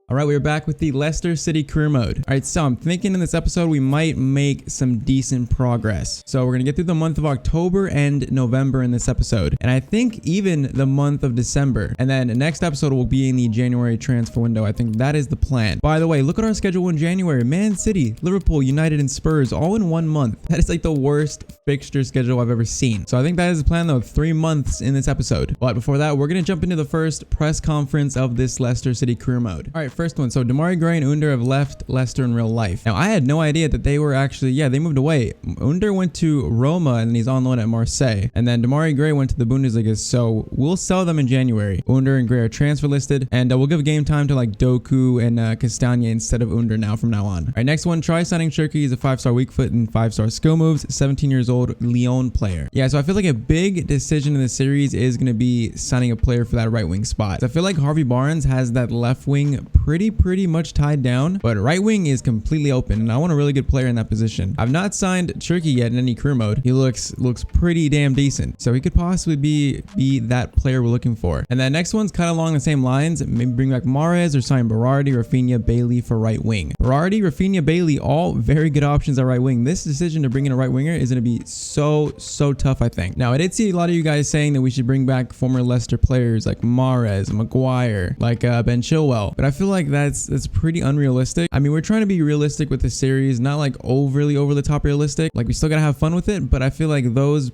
All right, we're back with the Leicester City career mode. All right, so I'm thinking in this episode we might make some decent progress. So we're gonna get through the month of October and November in this episode, and I think even the month of December. And then the next episode will be in the January transfer window. I think that is the plan. By the way, look at our schedule in January: Man City, Liverpool, United, and Spurs, all in 1 month. That is like the worst fixture schedule I've ever seen. So I think that is the plan though, 3 months in this episode. But before that, we're gonna jump into the first press conference of this Leicester City career mode. All right, first one. So Demarai Gray and Under have left Leicester in real life. Now I had no idea that they were actually, they moved away. Under went to Roma and he's on loan at Marseille. And then Demarai Gray went to the Bundesliga. So we'll sell them in January. Under and Gray are transfer listed, and we'll give game time to like Doku and Castagna instead of Under from now on. All right, next one. Try signing Cherki. He's a 5-star weak foot and 5-star skill moves. 17 years old, Lyon player. Yeah, so I feel like a big decision in the series is going to be signing a player for that right wing spot. So I feel like Harvey Barnes has that left wing pretty much tied down, but right wing is completely open, and I want a really good player in that position. I've not signed Cherki yet in any career mode. He looks pretty damn decent, so he could possibly be that player we're looking for. And that next one's kind of along the same lines. Maybe bring back Mahrez or sign Berardi, Rafinha, Bailey for right wing. Berardi, Rafinha, Bailey, all very good options at right wing. This decision to bring in a right winger is going to be so tough, I think. Now I did see a lot of you guys saying that we should bring back former Leicester players like Mahrez, Maguire, like Ben Chilwell, but I feel like that's pretty unrealistic. I mean, we're trying to be realistic with the series, not like overly over the top realistic. Like, we still gotta have fun with it, but I feel like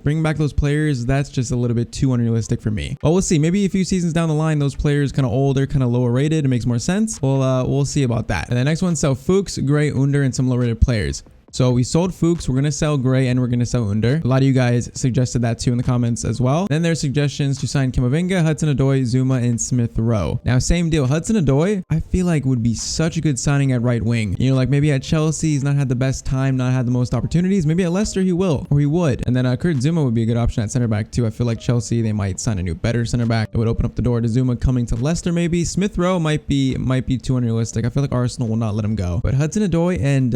bringing back those players, that's just a little bit too unrealistic for me. But we'll see. Maybe a few seasons down the line, those players kind of older, kind of lower rated, it makes more sense. We'll see about that. And the next one, sell Fuchs, Gray, Under, and some low rated players. So we sold Fuchs, we're going to sell Gray, and we're going to sell Under. A lot of you guys suggested that too in the comments as well. Then there's suggestions to sign Camavinga, Hudson-Odoi, Zuma, and Smith Rowe. Now, same deal. Hudson-Odoi, I feel like would be such a good signing at right wing. You know, like maybe at Chelsea, he's not had the best time, not had the most opportunities. Maybe at Leicester, he will, or he would. And then Kurt Zuma would be a good option at center back too. I feel like Chelsea, they might sign a new, better center back. It would open up the door to Zuma coming to Leicester maybe. Smith Rowe might be too unrealistic. I feel like Arsenal will not let him go. But Hudson-Odoi and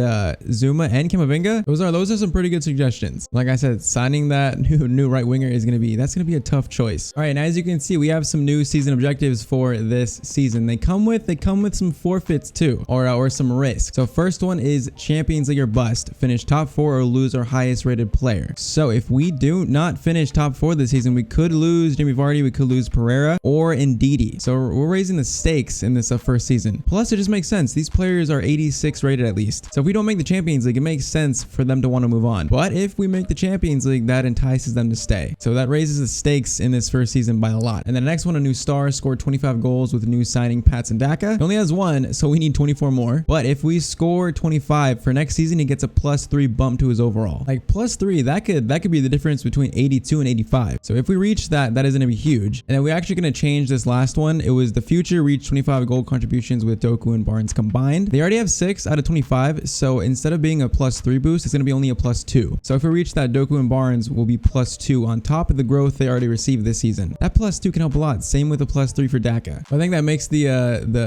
Zuma and Camavinga, those are some pretty good suggestions. Like I said, signing that new right winger is gonna be a tough choice. All right, and as you can see, we have some new season objectives for this season. They come with some forfeits too, or some risk. So first one is Champions League or bust. Finish top 4 or lose our highest rated player. So if we do not finish top 4 this season, we could lose Jamie Vardy, we could lose Pereira or Ndidi. So we're raising the stakes in this first season. Plus, it just makes sense. These players are 86 rated at least. So if we don't make the Champions League, it makes sense for them to want to move on. But if we make the Champions League, that entices them to stay. So that raises the stakes in this first season by a lot. And then the next one, a new star, scored 25 goals with a new signing, Patson Daka. He only has 1, so we need 24 more. But if we score 25 for next season, he gets a +3 bump to his overall. Like +3, that could be the difference between 82 and 85. So if we reach that is going to be huge. And then we're actually going to change this last one. It was the future reached 25 goal contributions with Doku and Barnes combined. They already have 6 out of 25. So instead of being a +3 boost, it's going to be only a +2. So if we reach that, Doku and Barnes will be +2 on top of the growth they already received this season. That +2 can help a lot. Same with the +3 for Daka. I think that makes the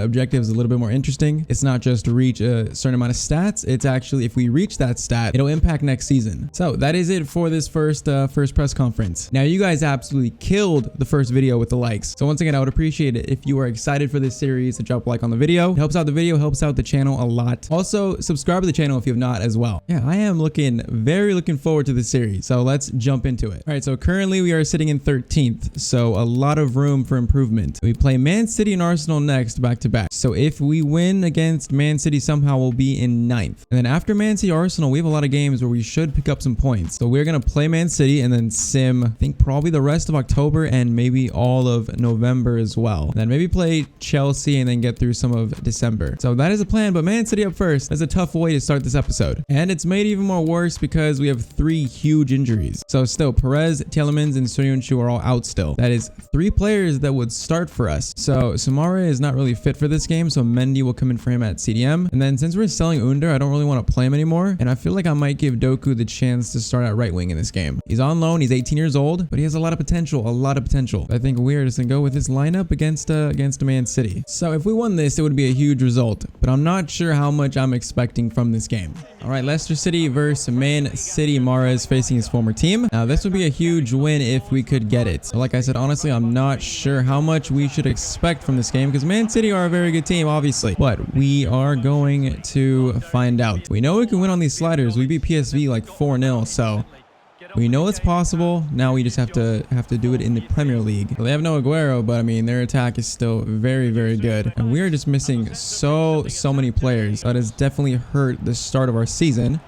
objectives a little bit more interesting. It's not just reach a certain amount of stats. It's actually, if we reach that stat, it'll impact next season. So that is it for this first press conference. Now, you guys absolutely killed the first video with the likes. So once again, I would appreciate it if you are excited for this series to drop a like on the video. It helps out the video, helps out the channel a lot. Also, subscribe to the channel if you have not as well. Yeah, I am very looking forward to this series. So let's jump into it. All right, so currently we are sitting in 13th. So a lot of room for improvement. We play Man City and Arsenal next back to back. So if we win against Man City somehow, we'll be in 9th. And then after Man City, Arsenal, we have a lot of games where we should pick up some points. So we're going to play Man City and then sim, I think probably the rest of October and maybe all of November as well. And then maybe play Chelsea and then get through some of December. So that is the plan, but Man City up first. That's a tough way to start this episode. And it's made even more worse because we have 3 huge injuries. So still, Perez, Tielemans, and Soyuncu are all out still. That is 3 players that would start for us. So Samara is not really fit for this game, so Mendy will come in for him at CDM. And then since we're selling Under, I don't really want to play him anymore. And I feel like I might give Doku the chance to start at right wing in this game. He's on loan, he's 18 years old, but he has a lot of potential, I think we're just gonna go with this lineup against Man City. So if we won this, it would be a huge result, but I'm not sure how much I'm expecting from this game. All right, Leicester City versus Man City. Mahrez facing his former team. Now, this would be a huge win if we could get it. So like I said, honestly, I'm not sure how much we should expect from this game because Man City are a very good team, obviously. But we are going to find out. We know we can win on these sliders. We beat PSV like 4-0, so we know it's possible. Now we just have to do it in the Premier League. Well, they have no Aguero, but I mean, their attack is still very, very good. And we are just missing so many players. That has definitely hurt the start of our season.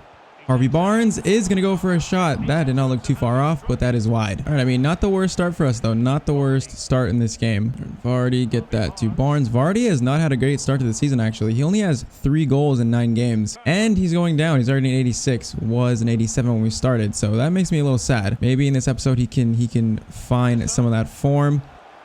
Harvey Barnes is going to go for a shot. That did not look too far off, but that is wide. All right, I mean, not the worst start for us, though. Not the worst start in this game. Vardy, get that to Barnes. Vardy has not had a great start to the season, actually. He only has 3 goals in 9 games, and he's going down. He's already an 86, was an 87 when we started, so that makes me a little sad. Maybe in this episode he can find some of that form.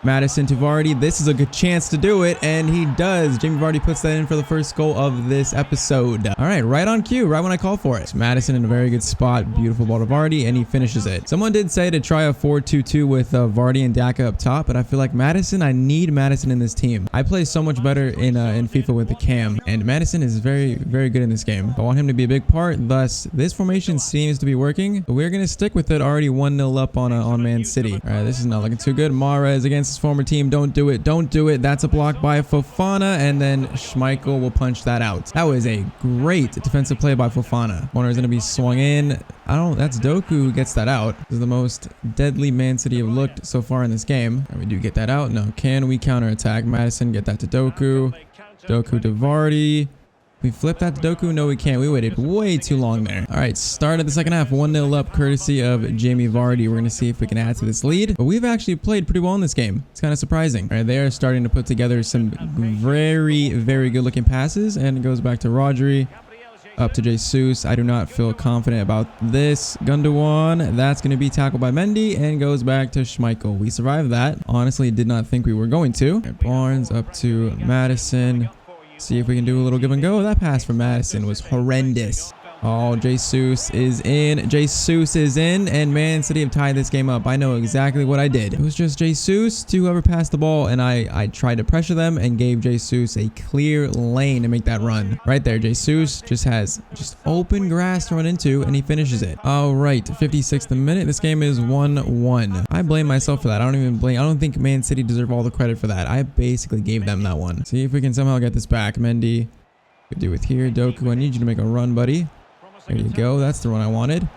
Maddison to Vardy. This is a good chance to do it, and he does. Jamie Vardy puts that in for the first goal of this episode. All right, right on cue, right when I call for it. So Maddison in a very good spot. Beautiful ball to Vardy, and he finishes it. Someone did say to try a 4-2-2 with Vardy and Daka up top, but I feel like Maddison, I need Maddison in this team. I play so much better in FIFA with the cam, and Maddison is very, very good in this game. I want him to be a big part, thus this formation seems to be working. But we're going to stick with it, already 1-0 up on Man City. All right, this is not looking too good. Mahrez against his former team. Don't do it. Don't do it. That's a block by Fofana, and then Schmeichel will punch that out. That was a great defensive play by Fofana. Corner is going to be swung in. That's Doku who gets that out. This is the most deadly Man City have looked so far in this game. And we do get that out. No. Can we counterattack? Maddison, get that to Doku. Doku to Vardy. We flip that to Doku? No, we can't. We waited way too long there. All right, start of the second half. 1-0 up courtesy of Jamie Vardy. We're going to see if we can add to this lead. But we've actually played pretty well in this game. It's kind of surprising. All right, they are starting to put together some very, very good looking passes. And it goes back to Rodri. Up to Jesus. I do not feel confident about this. Gundogan. That's going to be tackled by Mendy and goes back to Schmeichel. We survived that. Honestly, did not think we were going to. Right, Barnes up to Maddison. See if we can do a little give and go. That pass from Maddison was horrendous. Oh, Jesus is in. Jesus is in, and Man City have tied this game up. I know exactly what I did. It was just Jesus to whoever passed the ball, and I tried to pressure them and gave Jesus a clear lane to make that run. Right there, Jesus just has open grass to run into, and he finishes it. All right, 56th minute. This game is 1-1. I blame myself for that. I don't think Man City deserve all the credit for that. I basically gave them that one. See if we can somehow get this back. Mendy, could do it here. Doku, I need you to make a run, buddy. There you go. That's the run I wanted.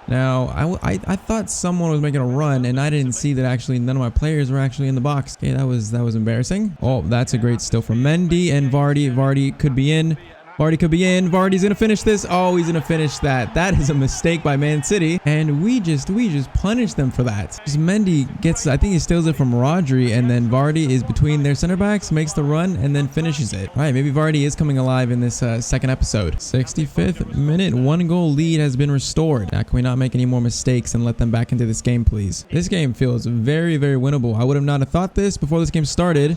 Now, I thought someone was making a run, and I didn't see that actually none of my players were actually in the box. Okay, that was embarrassing. Oh, that's a great steal from Mendy and Vardy. Vardy could be in. Vardy could be in. Vardy's going to finish this. Oh, he's going to finish that. That is a mistake by Man City. And we just punished them for that. Just Mendy gets, I think he steals it from Rodri, and then Vardy is between their center backs, makes the run, and then finishes it. All right, maybe Vardy is coming alive in this second episode. 65th minute, 1-goal lead has been restored. Now, can we not make any more mistakes and let them back into this game, please? This game feels very, very winnable. I would have not have thought this before this game started,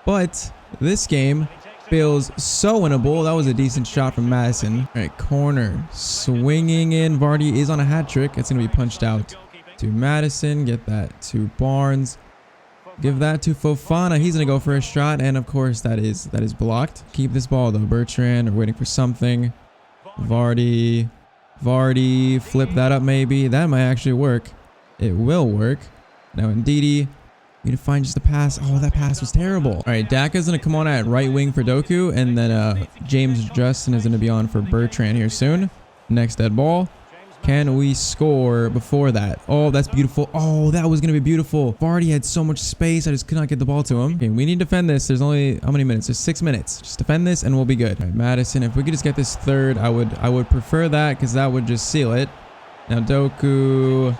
but this game feels so winnable. That was a decent shot from Maddison. All right, corner swinging in. Vardy is on a hat trick. It's going to be punched out to Maddison. Get that to Barnes. Give that to Fofana. He's going to go for a shot, and of course that is blocked. Keep this ball though. Bertrand, we're waiting for something. Vardy, flip that up maybe. That might actually work. It will work. Now Ndidi. We need to find just the pass. Oh, that pass was terrible. All right, Daka's going to come on at right wing for Doku, and then James Justin is going to be on for Bertrand here soon. Next dead ball. Can we score before that? Oh, that's beautiful. Oh, that was going to be beautiful. Vardy had so much space. I just could not get the ball to him. Okay, we need to defend this. There's only, how many minutes? There's 6 minutes. Just defend this and we'll be good. All right, Maddison, if we could just get this third, I would prefer that because that would just seal it. Now Doku,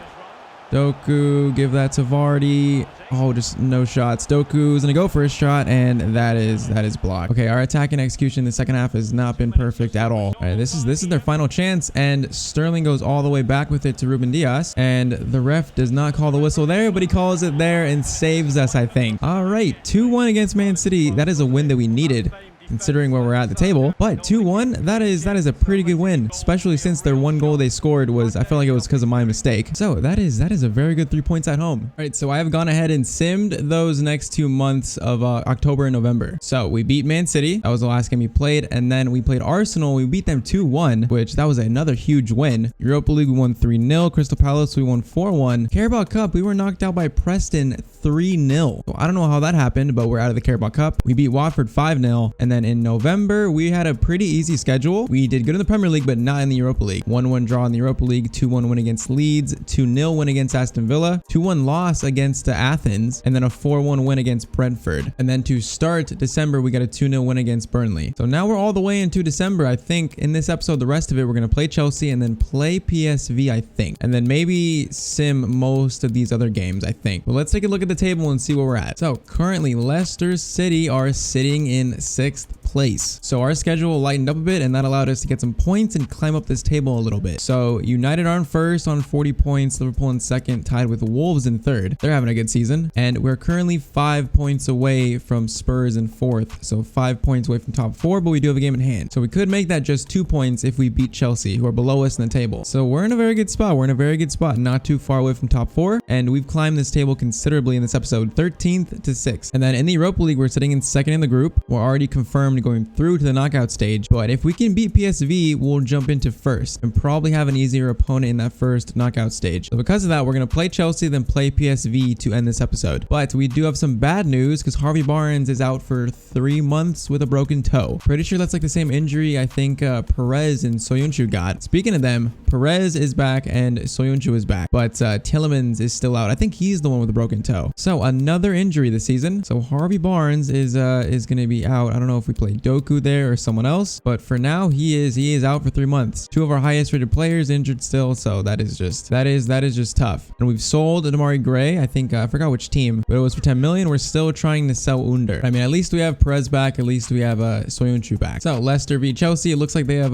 give that to Vardy. Oh, just no shots. Doku's gonna go for a shot, and that is blocked. Okay, our attacking execution in the second half has not been perfect at all. All right, this is their final chance, and Sterling goes all the way back with it to Ruben Dias, and the ref does not call the whistle there, but he calls it there and saves us, I think. All right, 2-1 against Man City. That is a win that we needed. considering where we're at the table. But 2-1, that is a pretty good win, especially since their one goal they scored was, I feel like it was because of my mistake. So that is a very good 3 points at home. All right, so I have gone ahead and simmed those next 2 months of October and November. So we beat Man City. That was the last game we played. And then we played Arsenal. We beat them 2-1, which that was another huge win. Europa League, we won 3-0. Crystal Palace, we won 4-1. Carabao Cup, we were knocked out by Preston 3-0. So I don't know how that happened, but we're out of the Carabao Cup. We beat Watford 5-0. And then in November, we had a pretty easy schedule. We did good in the Premier League, but not in the Europa League. 1-1 draw in the Europa League, 2-1 win against Leeds, 2-0 win against Aston Villa, 2-1 loss against Athens, and then a 4-1 win against Brentford. And then to start December, we got a 2-0 win against Burnley. So now we're all the way into December. I think in this episode, the rest of it, we're going to play Chelsea and then play PSV, I think. And then maybe sim most of these other games, I think. But let's take a look at the table and see where we're at. So currently, Leicester City are sitting in 6th place. So our schedule lightened up a bit, and that allowed us to get some points and climb up this table a little bit. So United are in 1st on 40 points, Liverpool in 2nd, tied with Wolves in 3rd. They're having a good season. And we're currently 5 points away from Spurs in 4th. So 5 points away from top 4, but we do have a game in hand. So we could make that just 2 points if we beat Chelsea, who are below us in the table. So we're in a very good spot. We're in a very good spot, not too far away from top 4. And we've climbed this table considerably in this episode, 13th to 6th. And then in the Europa League, we're sitting in 2nd in the group. We're already confirmed going through to the knockout stage. But if we can beat PSV, we'll jump into 1st and probably have an easier opponent in that 1st knockout stage. So because of that, we're going to play Chelsea, then play PSV to end this episode. But we do have some bad news because Harvey Barnes is out for 3 months with a broken toe. Pretty sure that's like the same injury I think Perez and Soyuncu got. Speaking of them, Perez is back and Soyuncu is back, but Tielemans is still out. I think he's the one with the broken toe. So another injury this season. So Harvey Barnes is going to be out. I don't know if we play Doku there or someone else, but for now he is out for 3 months. 2 of our highest rated players injured still, so that is just tough. And we've sold Damari Gray. I think I forgot which team, but it was for 10 million. We're still trying to sell Under. I mean, at least we have Perez back. At least we have Soyuncu back. So Leicester v Chelsea. It looks like they have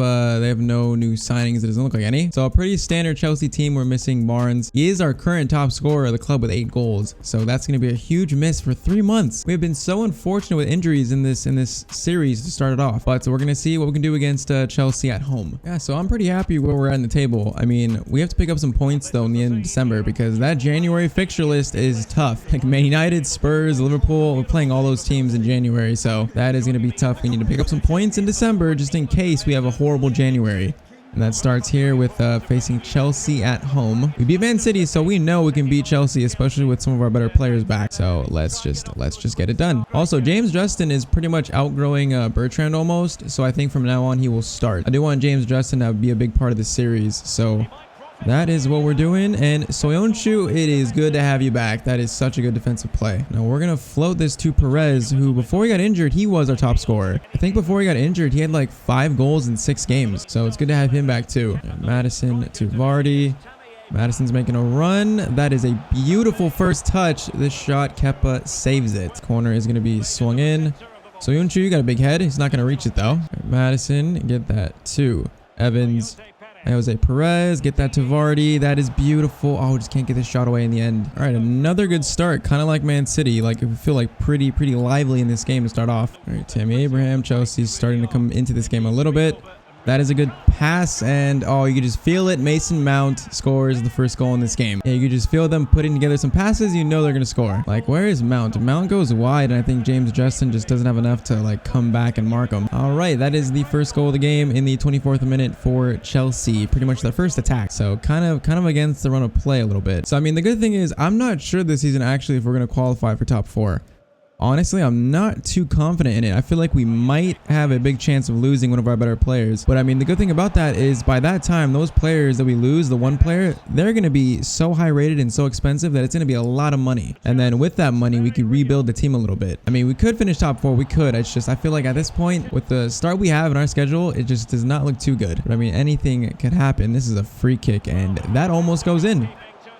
no new signings. It doesn't look like any. So a pretty standard Chelsea team. We're missing Barnes. He is our current top scorer of the club with 8 goals. So that's going to be a huge miss for 3 months. We have been so unfortunate with injuries in this series to start it off. But we're going to see what we can do against Chelsea at home. Yeah, so I'm pretty happy where we're at in the table. I mean, we have to pick up some points though in the end of December because that January fixture list is tough. Like Man United, Spurs, Liverpool, we're playing all those teams in January. So that is going to be tough. We need to pick up some points in December just in case we have a horrible January. And that starts here with facing Chelsea at home. We beat Man City, so we know we can beat Chelsea, especially with some of our better players back. So let's just get it done. Also, James Justin is pretty much outgrowing Bertrand almost. So I think from now on he will start. I do want James Justin to be a big part of the series. So that is what we're doing. And Soyuncu, it is good to have you back. That is such a good defensive play. Now we're going to float this to Perez, who before he got injured, he was our top scorer. I think before he got injured, he had like 5 goals in 6 games. So it's good to have him back too. Madison to Vardy. Madison's making a run. That is a beautiful first touch. This shot, Kepa saves it. Corner is going to be swung in. Soyuncu, you got a big head. He's not going to reach it though. Madison, get that to Evans. Jose Perez, get that to Vardy. That is beautiful. Oh, just can't get this shot away in the end. All right, another good start, kind of like Man City. Like, we feel like pretty lively in this game to start off. All right, Tammy Abraham, Chelsea's starting to come into this game a little bit. That is a good pass, and oh, you can just feel it. Mason Mount scores the first goal in this game. Yeah, you can just feel them putting together some passes. You know they're gonna score. Like, where is Mount? Mount goes wide, and I think James Justin just doesn't have enough to like come back and mark him. All right, that is the first goal of the game in the 24th minute for Chelsea. Pretty much their first attack. So kind of against the run of play a little bit. So I mean, the good thing is I'm not sure this season actually if we're gonna qualify for top 4. Honestly, I'm not too confident in it. I feel like we might have a big chance of losing one of our better players. But I mean, the good thing about that is by that time, those players that we lose, the one player, they're going to be so high rated and so expensive that it's going to be a lot of money. And then with that money, we could rebuild the team a little bit. I mean, we could finish top 4. We could. It's just, I feel like at this point, with the start we have in our schedule, it just does not look too good. But I mean, anything could happen. This is a free kick and that almost goes in.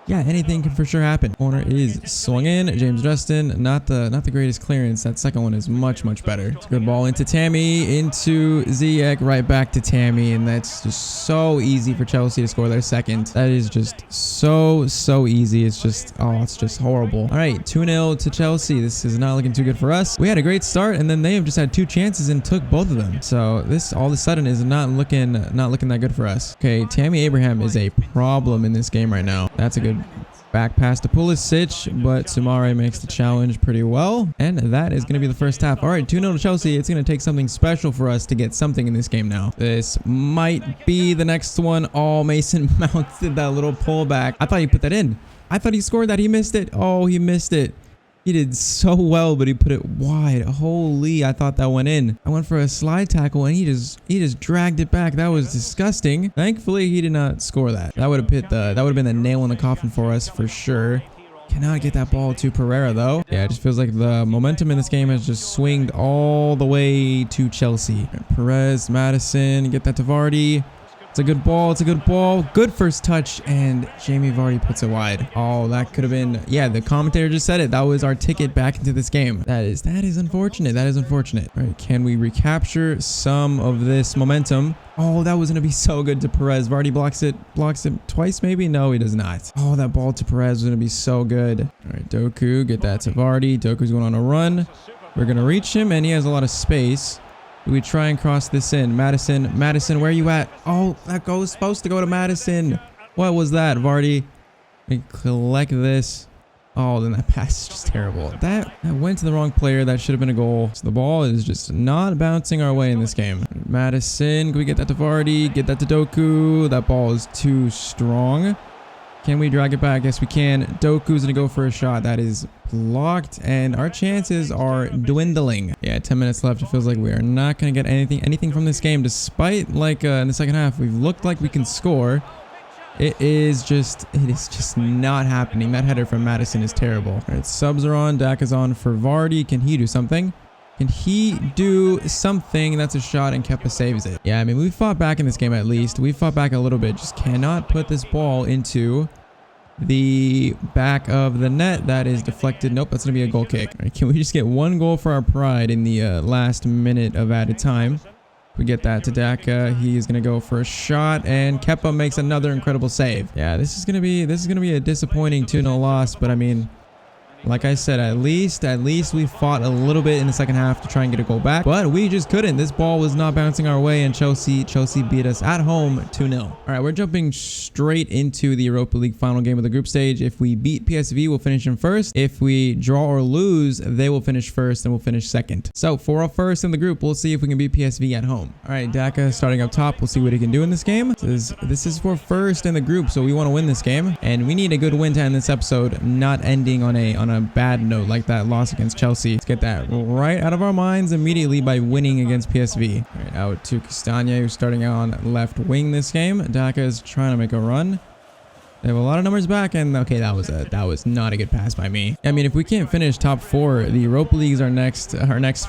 yeah, anything can for sure happen. Corner is swung in. James Justin, not the greatest clearance. That second one is much better. It's a good ball into Tammy, into Ziyech, right back to Tammy, and that's just so easy for Chelsea to score their second. That is just so easy. It's just, oh, it's just horrible. All right, 2-0 to Chelsea. This is not looking too good for us. We had a great start, and then they have just had 2 chances and took both of them. So this all of a sudden is not looking that good for us. Okay, Tammy Abraham is a problem in this game right now. That's a good back pass to Pulisic, but Sumare makes the challenge pretty well. And that is going to be the first half. All right, 2-0 to Chelsea. It's going to take something special for us to get something in this game now. This might be the next one. Oh, Mason Mount did that little pullback. I thought he put that in. I thought he scored that. He missed it. Oh, he missed it. He did so well, but he put it wide. Holy, I thought that went in. I went for a slide tackle and he just dragged it back. That was disgusting. Thankfully, he did not score that. That would have been the nail in the coffin for us for sure. Cannot get that ball to Pereira though. Yeah, it just feels like the momentum in this game has just swinged all the way to Chelsea. Perez, Madison, get that to Vardy. It's a good ball. It's a good ball. Good first touch, and Jamie Vardy puts it wide. Oh, that could have been... Yeah, the commentator just said it. That was our ticket back into this game. That is unfortunate. That is unfortunate. All right, can we recapture some of this momentum? Oh, that was going to be so good to Perez. Vardy blocks it twice maybe? No, he does not. Oh, that ball to Perez was going to be so good. All right, Doku, get that to Vardy. Doku's going on a run. We're going to reach him, and he has a lot of space. We try and cross this in. Madison, where are you at? Oh, that goes supposed to go to Madison. What was that, Vardy? We collect this. Oh, then that pass is just terrible. That went to the wrong player. That should have been a goal. So the ball is just not bouncing our way in this game. Madison, can we get that to Vardy? Get that to Doku. That ball is too strong. Can we drag it back? Yes, we can. Doku's going to go for a shot. That is blocked, and our chances are dwindling. Yeah, 10 minutes left. It feels like we are not going to get anything from this game, despite, like, in the second half, we've looked like we can score. It is just not happening. That header from Madison is terrible. All right, subs are on. Dak is on for Vardy. Can he do something? Can he do something? That's a shot, and Kepa saves it. Yeah, I mean, we fought back in this game at least. We fought back a little bit. Just cannot put this ball into the back of the net. That is deflected. Nope, that's going to be a goal kick. All right, can we just get one goal for our pride in the last minute of added time? We get that to Daka. He's going to go for a shot, and Kepa makes another incredible save. Yeah, this is going to be a disappointing 2-0 loss, but I mean, like I said, at least we fought a little bit in the second half to try and get a goal back, but we just couldn't. This ball was not bouncing our way, and Chelsea beat us at home 2-0. All right, we're jumping straight into the Europa League final game of the group stage. If we beat PSV, we'll finish in first. If we draw or lose, they will finish first, and we'll finish second. So for our first in the group, we'll see if we can beat PSV at home. All right, Daka starting up top. We'll see what he can do in this game. This is for first in the group, so we want to win this game, and we need a good win to end this episode, not ending on a bad note like that loss against Chelsea. Let's get that right out of our minds immediately by winning against PSV. All right, out to Castagna, who's starting out on left wing this game. Daka is trying to make a run. They have a lot of numbers back, and okay, that was not a good pass by me. I mean, if we can't finish top 4, the Europa League is our next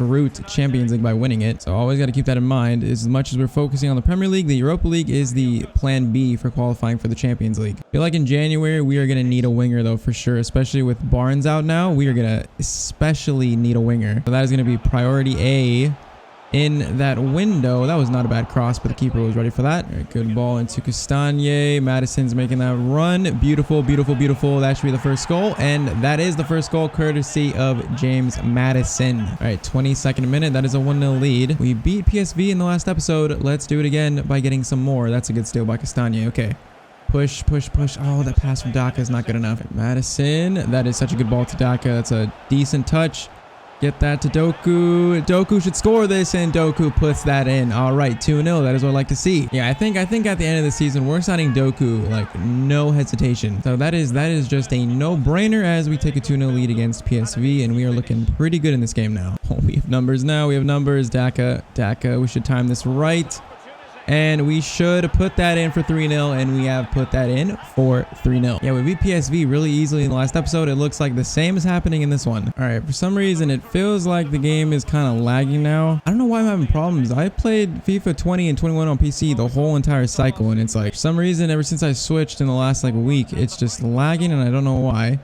route to Champions League by winning it. So always got to keep that in mind. As much as we're focusing on the Premier League, the Europa League is the plan B for qualifying for the Champions League. I feel like in January we are going to need a winger though, for sure, especially with Barnes out now. We are going to especially need a winger. So that is going to be priority A in that window. That was not a bad cross, but the keeper was ready for that. All right, good ball into Castagna. Madison's making that run. Beautiful. That should be the first goal, and that is the first goal courtesy of James Madison. All right, 22nd minute. That is a 1-0 lead. We beat PSV in the last episode. Let's do it again by getting some more. That's a good steal by Castagna. Okay. Push. Oh, that pass from Daka is not good enough. Madison. That is such a good ball to Daka. That's a decent touch. Get that to Doku. Doku should score this, and Doku puts that in. All right, 2-0. That is what I like to see. Yeah, I think at the end of the season, we're signing Doku like no hesitation. So that is just a no-brainer as we take a 2-0 lead against PSV, and we are looking pretty good in this game now. Oh, we have numbers now. We have numbers. Daka. We should time this right. And we should put that in for 3-0, and we have put that in for 3-0. Yeah, we beat PSV really easily in the last episode. It looks like the same is happening in this one. All right, for some reason, it feels like the game is kind of lagging now. I don't know why I'm having problems. I played FIFA 20 and 21 on PC the whole entire cycle, and it's like, for some reason, ever since I switched in the last like week, it's just lagging, and I don't know why.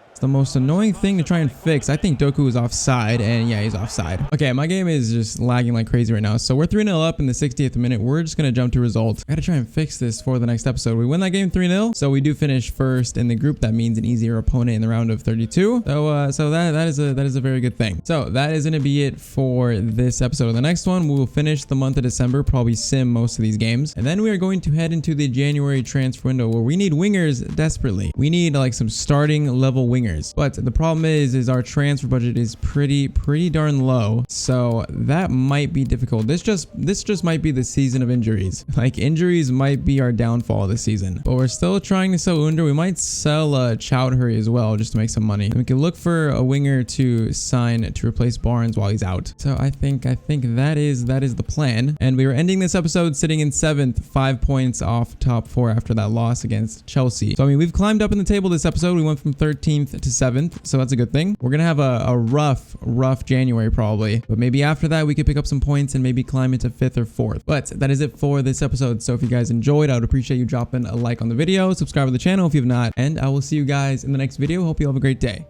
It's the most annoying thing to try and fix. I think Doku is offside, and yeah, he's offside. Okay, my game is just lagging like crazy right now. So we're 3-0 up in the 60th minute. We're just going to jump to results. I got to try and fix this for the next episode. We win that game 3-0. So we do finish first in the group. That means an easier opponent in the round of 32. So that is a very good thing. So that is going to be it for this episode. The next one, we will finish the month of December, probably sim most of these games. And then we are going to head into the January transfer window where we need wingers desperately. We need like some starting level wingers. But the problem is our transfer budget is pretty darn low, so that might be difficult. This just might be the season of injuries. Like, injuries might be our downfall this season. But we're still trying to sell Under. We might sell Chowdhury as well just to make some money. And we can look for a winger to sign to replace Barnes while he's out. So I think that is the plan. And we are ending this episode sitting in 7th, 5 points off top 4 after that loss against Chelsea. So I mean, we've climbed up in the table this episode. We went from 13th to 7th, so that's a good thing. We're gonna have a rough January probably, but maybe after that we could pick up some points and maybe climb into 5th or 4th. But that is it for this episode. So if you guys enjoyed, I would appreciate you dropping a like on the video, subscribe to the channel if you have not, and I will see you guys in the next video. Hope you have a great day.